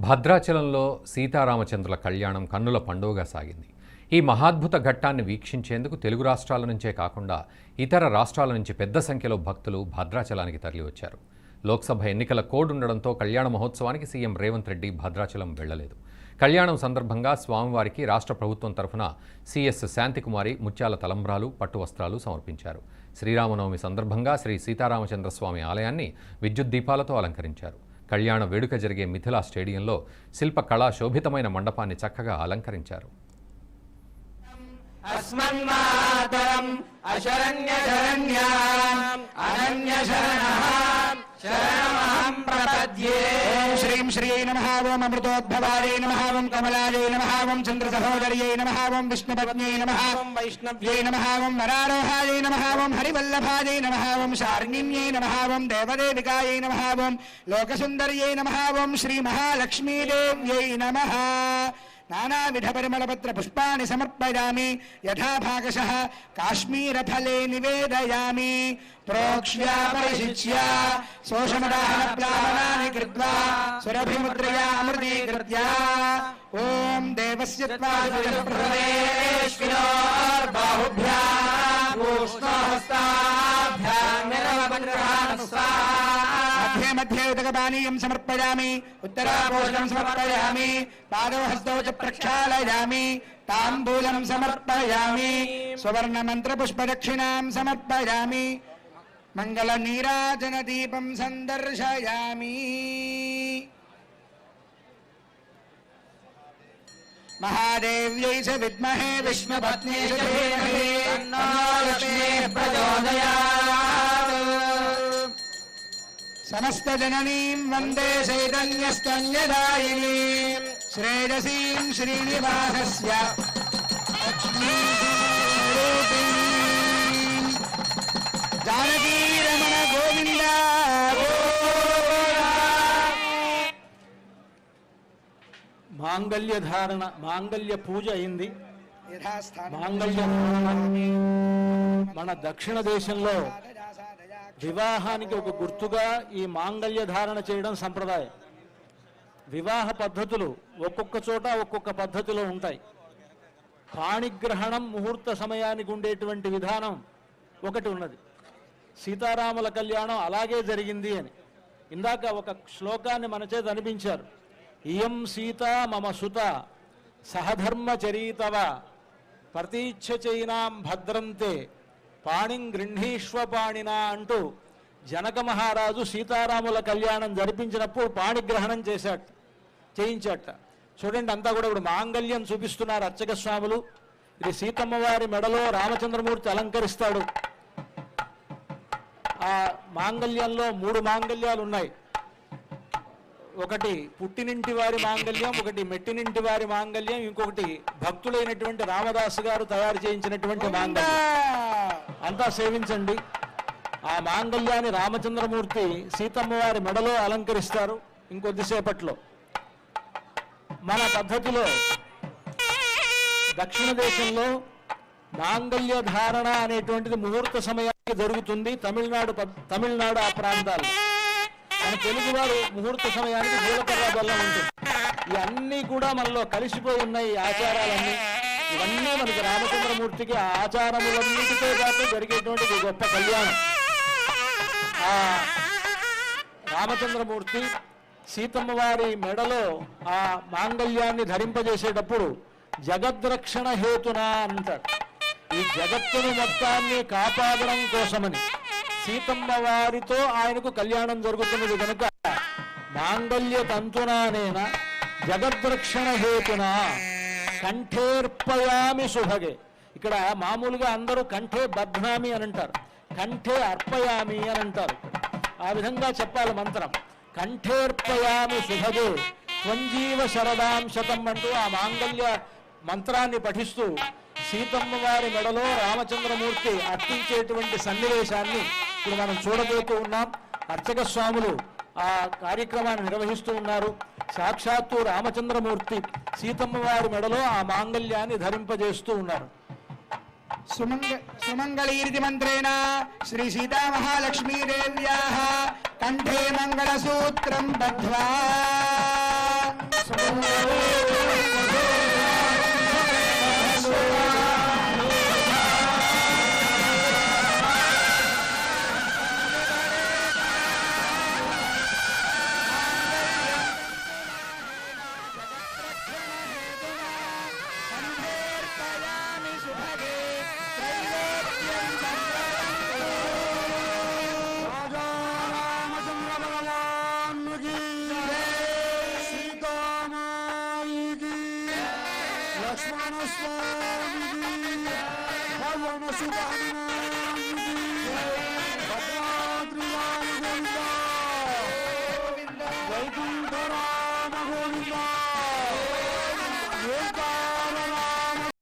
భద్రాచలంలో సీతారామచంద్రుల కళ్యాణం కన్నుల పండుగగా సాగింది. ఈ మహాద్భుత ఘట్టాన్ని వీక్షించేందుకు తెలుగు రాష్ట్రాల నుంచే కాకుండా ఇతర రాష్ట్రాల నుంచి పెద్ద సంఖ్యలో భక్తులు భద్రాచలానికి తరలివచ్చారు. లోక్సభ ఎన్నికల కోడ్ ఉండడంతో కళ్యాణ మహోత్సవానికి సీఎం రేవంత్ రెడ్డి భద్రాచలం వెళ్లలేదు. కళ్యాణం సందర్భంగా స్వామివారికి రాష్ట్ర ప్రభుత్వం తరఫున సిఎస్ శాంతికుమారి ముత్యాల తలంబ్రాలు, పట్టు వస్త్రాలు సమర్పించారు. శ్రీరామనవమి సందర్భంగా శ్రీ సీతారామచంద్ర స్వామి ఆలయాన్ని విద్యుత్ దీపాలతో అలంకరించారు. కళ్యాణ వేడుక జరిగే మిథిలా స్టేడియంలో శిల్ప కళా శోభితమైన మండపాన్ని చక్కగా అలంకరించారు. శ్రీం శ్రీ నమః ఓం అమృతోద్భవాయ నమః ఓం కమలాయ నమః ఓం చంద్ర సహోదర్యై నమః ఓం విష్ణుపత్న్యై నమః ఓం వైష్ణవ్యై నమః ఓం నరారోహాయ నమః ఓం హరివల్లభాయ నమః ఓం శార్ణిమ్యై నమః ఓం దేవదేవికాయై నమః ఓం లోకసుందర్యై నమః ఓం శ్రీ మహాలక్ష్మీదేవ్యై నమః. నానావిధ పరిమళపత్ర పుష్పాన్ని సమర్పయామి. యథా భాగశః కాశ్మీరఫలే నివేదయామి. ప్రోక్ష్య పరిశిచ్య శోషమదాహన ప్లావనాని కృత్వా సురభిముద్రయా అమృతీకృత్య ఓం దేవస్య త్వాదేశ్వినోర్బాహుభ్యాం ఊష్ణహస్తాభ్యాం నిరవగ్రహాన్ మధ్యే మధ్యే ఉదకపానీయం సమర్పయామి. ఉత్తరాభూషణం సమర్పయామి. పాదౌ హస్తౌ చ ప్రక్షాళయామి. తాంబూలం సమర్పయామి. సువర్ణ మంత్ర పుష్పదక్షిణాం సమర్పయామి. మంగళ నీరాజన దీపం సందర్శయామి. మహాదేవ్యై చ విద్మహే విష్ణుపత్న్యై చ ధీమహి తన్నో లక్ష్మీః ప్రచోదయాత్. సమస్త జననీం వందే చైతన్యస్తన్యదాయినీం శ్రేయసీం శ్రీనివాసస్య లక్ష్మీరూపిణీం జానకీ రమణ గోవింద. మాంగళ్య ధారణ, మాంగళ్య పూజ అయింది. మాంగళ్య మన దక్షిణ దేశంలో వివాహానికి ఒక గుర్తుగా ఈ మాంగళ్య ధారణ చేయడం సంప్రదాయం. వివాహ పద్ధతులు ఒక్కొక్క చోట ఒక్కొక్క పద్ధతిలో ఉంటాయి. పాణిగ్రహణం ముహూర్త సమయానికి ఉండేటువంటి విధానం ఒకటి ఉన్నది. సీతారాముల కళ్యాణం అలాగే జరిగింది అని ఇందాక ఒక శ్లోకాన్ని మన చేత అనిపించారు. ఇయం సీత మమ సుత సహధర్మచరీతవ ప్రతీచ్ఛచైనాం భద్రంతే పాణిం గృహీష్వ పాణినా అంటూ జనక మహారాజు సీతారాముల కళ్యాణం జరిపించినప్పుడు పాణిగ్రహణం చేయించాట. చూడండి, అంతా కూడా ఇప్పుడు మాంగళ్యం చూపిస్తున్నారు అర్చక స్వాములు. ఇది సీతమ్మ వారి మెడలో రామచంద్రమూర్తి అలంకరిస్తాడు. ఆ మాంగళ్యంలో 3 మాంగళ్యాలు ఉన్నాయి. ఒకటి పుట్టినింటి వారి మాంగళ్యం, ఒకటి మెట్టినింటి వారి మాంగళ్యం, ఇంకొకటి భక్తులైనటువంటి రామదాసు గారు తయారు చేయించినటువంటి మాంగళ్యం. అంతా సేవించండి. ఆ మాంగళ్యాన్ని రామచంద్రమూర్తి సీతమ్మ వారి మెడలో అలంకరిస్తారు ఇంకొద్దిసేపట్లో. మన పద్ధతిలో దక్షిణ దేశంలో మాంగళ్య ధారణ అనేటువంటిది ముహూర్త సమయానికి జరుగుతుంది. తమిళనాడు ఆ ప్రాంతాలు. మన తెలుగు వారు ముహూర్త సమయానికి జీలకర్ర బెల్లం ఉంటుంది. ఇవన్నీ కూడా మనలో కలిసిపోయి ఉన్నాయి. ఆచారాలన్నీ ఇవన్నీ మనకి రామచంద్రమూర్తికి ఆ ఆచారములన్నిటితో పాటు జరిగేటువంటి గొప్ప కళ్యాణం. ఆ రామచంద్రమూర్తి సీతమ్మ వారి మెడలో ఆ మాంగళ్యాన్ని ధరింపజేసేటప్పుడు జగద్రక్షణ హేతున అంటారు. ఈ జగత్తును మొత్తాన్ని కాపాడడం కోసమని సీతమ్మ వారితో ఆయనకు కళ్యాణం జరుగుతున్నది కనుక మాంగళ్య తంతునానేన జగద్రక్షణ హేతున కంఠేర్పయామి శుభగే. ఇక్కడ మామూలుగా అందరూ కంఠే బధ్నామి అని అంటారు, కంఠే అర్పయామి అని అంటారు. ఆ విధంగా చెప్పాలి మంత్రం. కంఠేర్పయామి శుభగే త్వంజీవ శరదాం శతం అంటూ ఆ మాంగళ్య మంత్రాన్ని పఠిస్తూ సీతమ్మ వారి మెడలో రామచంద్రమూర్తి అర్పించేటువంటి సన్నివేశాన్ని ఇప్పుడు మనం చూడబోతూ ఉన్నాం. అర్చక స్వాములు ఆ కార్యక్రమాన్ని నిర్వహిస్తూ ఉన్నారు. సాక్షాత్తు రామచంద్రమూర్తి సీతమ్మ వారి మెడలో ఆ మాంగళ్యాన్ని ధరింపజేస్తూ ఉన్నారు. సుమంగళీరితి మంత్రేణ శ్రీ సీతా మహాలక్ష్మీదేవ్యాః కంఠే మంగళసూత్రం బద్ధ్వా సుఖ హనుమాన్ భద్రాద్రి రామ గోవింద